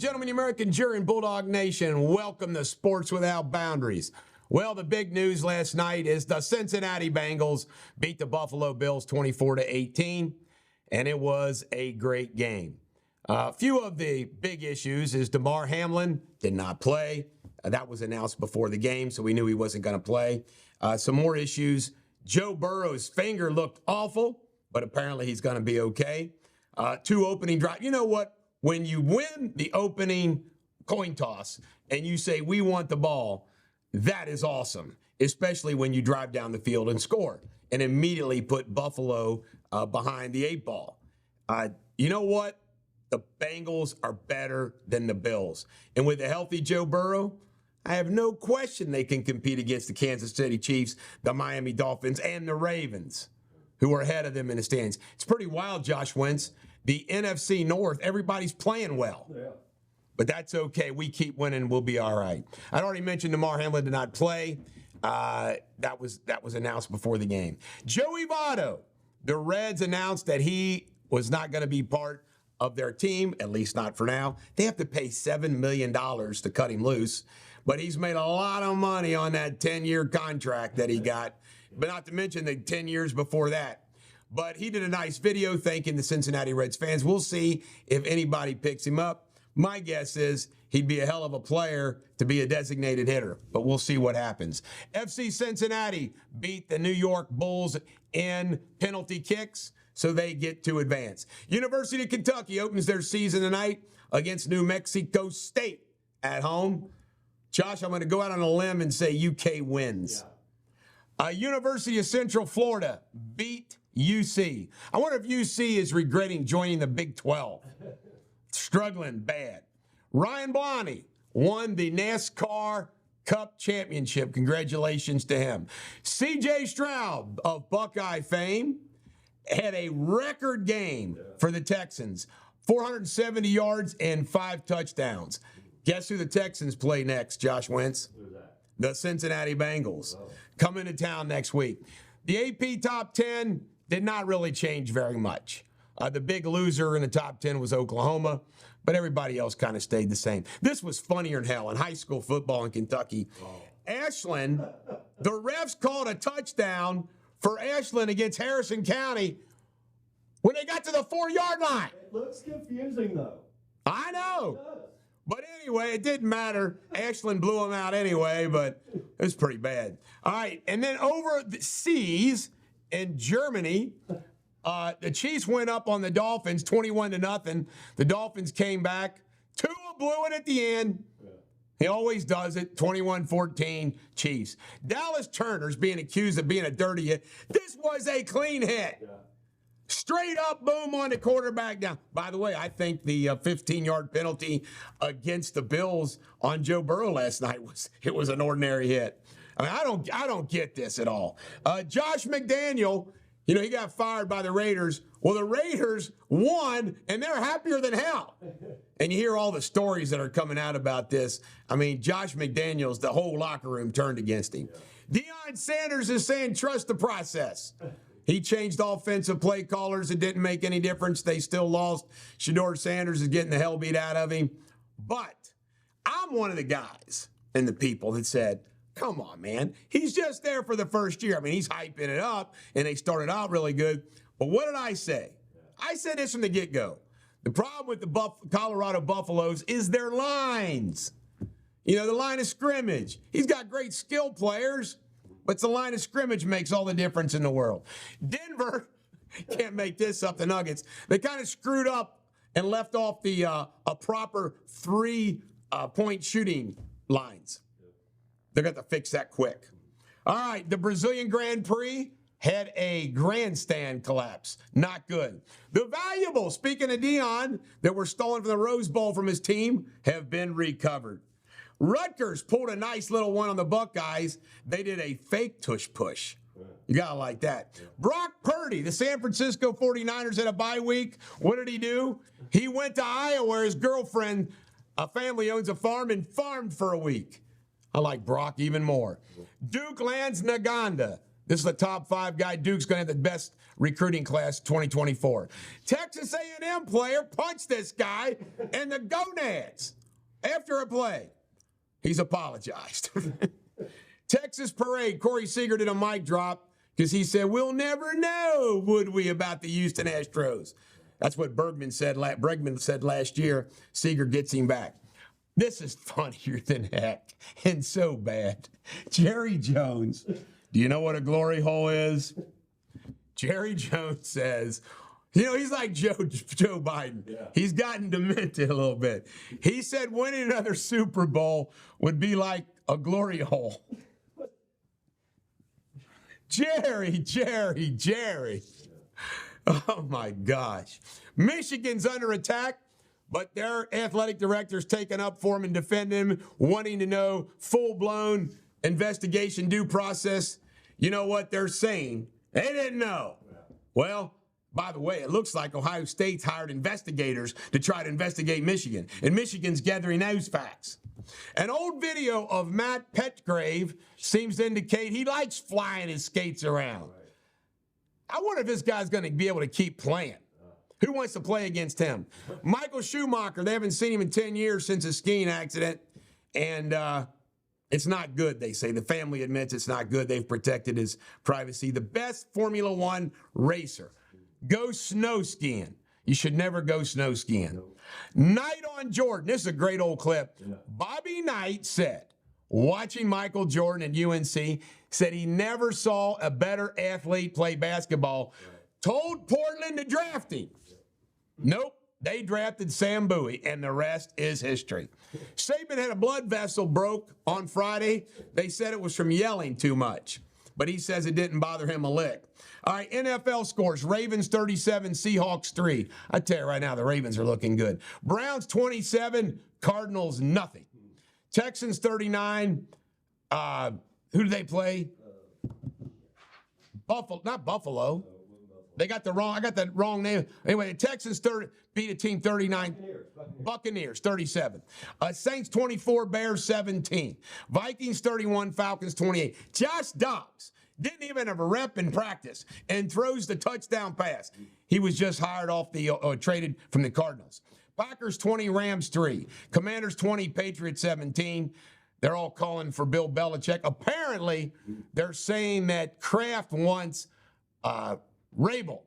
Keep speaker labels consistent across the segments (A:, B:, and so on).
A: gentlemen, the American jury and Bulldog Nation, welcome to Sports Without Boundaries. Well, the big news last night is the Cincinnati Bengals beat the Buffalo Bills 24-18, and it was a great game. A few of the big issues is Damar Hamlin did not play. That was announced before the game, so we knew he wasn't going to play. Some more issues. Joe Burrow's finger looked awful, but apparently he's going to be okay. Two opening drives. You know what? When you win the opening coin toss and you say, we want the ball, that is awesome, especially when you drive down the field and score and immediately put Buffalo behind the 8 ball. You know what? The Bengals are better than the Bills. And with a healthy Joe Burrow, I have no question they can compete against the Kansas City Chiefs, the Miami Dolphins, and the Ravens, who are ahead of them in the standings. It's pretty wild, Josh Wentz. The NFC North, everybody's playing well. Yeah. But that's okay. We keep winning. We'll be all right. I'd already mentioned Damar Hamlin did not play. That was announced before the game. Joey Votto, the Reds announced that he was not going to be part of their team, at least not for now. They have to pay $7 million to cut him loose. But he's made a lot of money on that 10-year contract that he got, but not to mention the 10 years before that. But he did a nice video thanking the Cincinnati Reds fans. We'll see if anybody picks him up. My guess is he'd be a hell of a player to be a designated hitter, but we'll see what happens. FC Cincinnati beat the New York Bulls in penalty kicks, so they get to advance. University of Kentucky opens their season tonight against New Mexico State at home. Josh, I'm going to go out on a limb and say UK wins. Yeah. University of Central Florida beat UC. I wonder if UC is regretting joining the Big 12. Struggling bad. Ryan Blaney won the NASCAR Cup Championship. Congratulations to him. C.J. Stroud of Buckeye fame had a record game for the Texans. 470 yards and 5 touchdowns. Guess who the Texans play next, Josh Wentz? Who's that? The Cincinnati Bengals. Oh. Coming to town next week. The AP Top 10 did not really change very much. The big loser in the top 10 was Oklahoma, but everybody else kind of stayed the same. This was funnier than hell in high school football in Kentucky. Oh. Ashland, the refs called a touchdown for Ashland against Harrison County when they got to the 4-yard line.
B: It looks confusing, though.
A: I know. But anyway, it didn't matter. Ashland blew them out anyway, but it was pretty bad. All right, and then over the seas in Germany, the Chiefs went up on the Dolphins 21-0. The Dolphins came back. Tua blew it at the end. He always does it. 21-14 Chiefs. Dallas Turner's being accused of being a dirty hit. This was a clean hit. Yeah. Straight up, boom, on the quarterback down. By the way, I think the 15-yard penalty against the Bills on Joe Burrow last night was an ordinary hit. I mean, I don't get this at all. Josh McDaniel, you know, he got fired by the Raiders. Well, the Raiders won, and they're happier than hell. And you hear all the stories that are coming out about this. I mean, Josh McDaniels, the whole locker room turned against him. Yeah. Deion Sanders is saying trust the process. He changed offensive play callers. It didn't make any difference. They still lost. Shedeur Sanders is getting the hell beat out of him. But I'm one of the guys and the people that said, come on, man. He's just there for the first year. I mean, he's hyping it up, and they started out really good. But what did I say? I said this from the get-go. The problem with the Colorado Buffaloes is their lines. You know, the line of scrimmage. He's got great skill players, but the line of scrimmage makes all the difference in the world. Denver, can't make this up, the Nuggets, they kind of screwed up and left off the a proper 3-point shooting lines. They're going to fix that quick. All right, the Brazilian Grand Prix had a grandstand collapse. Not good. The valuables, speaking of Deion, that were stolen from the Rose Bowl from his team have been recovered. Rutgers pulled a nice little one on the Buckeyes. They did a fake tush push. You got to like that. Yeah. Brock Purdy, the San Francisco 49ers had a bye week. What did he do? He went to Iowa where his girlfriend, a family owns a farm, and farmed for a week. I like Brock even more. Duke lands Naganda. This is the top 5 guy. Duke's going to have the best recruiting class 2024. Texas A&M player punched this guy in the gonads after a play. He's apologized. Texas Parade. Corey Seager did a mic drop because he said, we'll never know, would we, about the Houston Astros. That's what Bregman said last year. Seager gets him back. This is funnier than heck and so bad. Jerry Jones. Do you know what a glory hole is? Jerry Jones says, he's like Joe Biden. Yeah. He's gotten demented a little bit. He said winning another Super Bowl would be like a glory hole. Jerry. Oh, my gosh. Michigan's under attack, but their athletic director's taking up for him and defending him, wanting to know full-blown investigation due process. You know what they're saying? They didn't know. Well, by the way, it looks like Ohio State's hired investigators to try to investigate Michigan, and Michigan's gathering those facts. An old video of Matt Petgrave seems to indicate he likes flying his skates around. I wonder if this guy's going to be able to keep playing. Who wants to play against him? Michael Schumacher, they haven't seen him in 10 years since a skiing accident, and it's not good, they say. The family admits it's not good. They've protected his privacy. The best Formula One racer. Go snow skiing. You should never go snow skiing. Knight on Jordan. This is a great old clip. Yeah. Bobby Knight said, watching Michael Jordan at UNC, said he never saw a better athlete play basketball. Right. Told Portland to draft him. Nope. They drafted Sam Bowie, and the rest is history. Saban had a blood vessel broke on Friday. They said it was from yelling too much, but he says it didn't bother him a lick. All right, NFL scores. Ravens 37, Seahawks 3. I tell you right now, the Ravens are looking good. Browns 27, Cardinals nothing. Texans 39. Who do they play? Not Buffalo. They got the wrong. I got the wrong name. Anyway, the Texans beat a team 39. Buccaneers 37. Saints 24. Bears 17. Vikings 31. Falcons 28. Josh Dobbs didn't even have a rep in practice and throws the touchdown pass. He was just hired off traded from the Cardinals. Packers 20. Rams 3. Commanders 20. Patriots 17. They're all calling for Bill Belichick. Apparently, they're saying that Kraft wants Rabel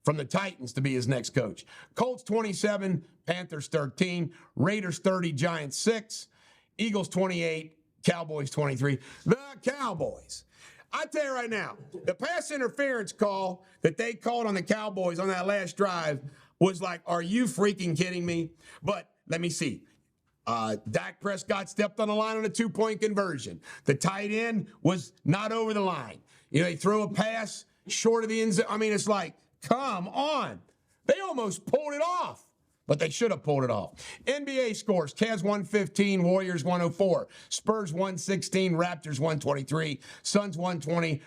A: from the Titans to be his next coach. Colts 27, Panthers 13, Raiders 30, Giants 6, Eagles 28, Cowboys 23. The Cowboys. I tell you right now, the pass interference call that they called on the Cowboys on that last drive was like, are you freaking kidding me? But let me see. Dak Prescott stepped on the line on a 2-point conversion. The tight end was not over the line. They throw a pass short of the end zone. I mean, it's like, come on. They almost pulled it off, but they should have pulled it off. NBA scores, Cavs 115, Warriors 104, Spurs 116, Raptors 123, Suns 120,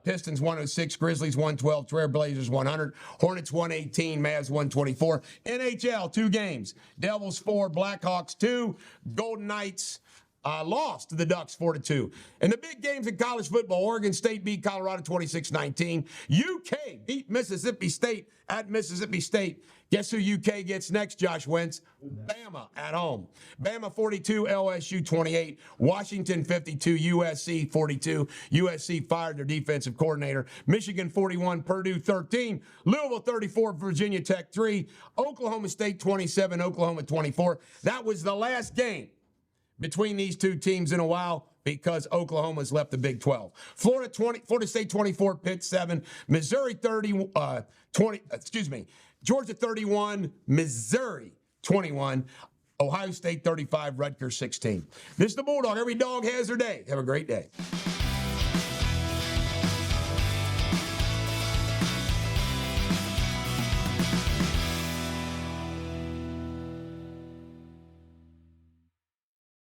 A: Pistons 106, Grizzlies 112, Trailblazers 100, Hornets 118, Mavs 124. NHL, 2 games, Devils 4, Blackhawks 2, Golden Knights lost to the Ducks 4-2. And the big games in college football, Oregon State beat Colorado 26-19. UK beat Mississippi State at Mississippi State. Guess who UK gets next, Josh Wentz? Bama at home. Bama 42, LSU 28. Washington 52, USC 42. USC fired their defensive coordinator. Michigan 41, Purdue 13. Louisville 34, Virginia Tech 3. Oklahoma State 27, Oklahoma 24. That was the last game between these two teams in a while because Oklahoma's left the Big 12. Florida State 24, Pitt 7, Missouri 20, Georgia 31, Missouri 21, Ohio State 35, Rutgers 16. This is the Bulldog. Every dog has their day. Have a great day.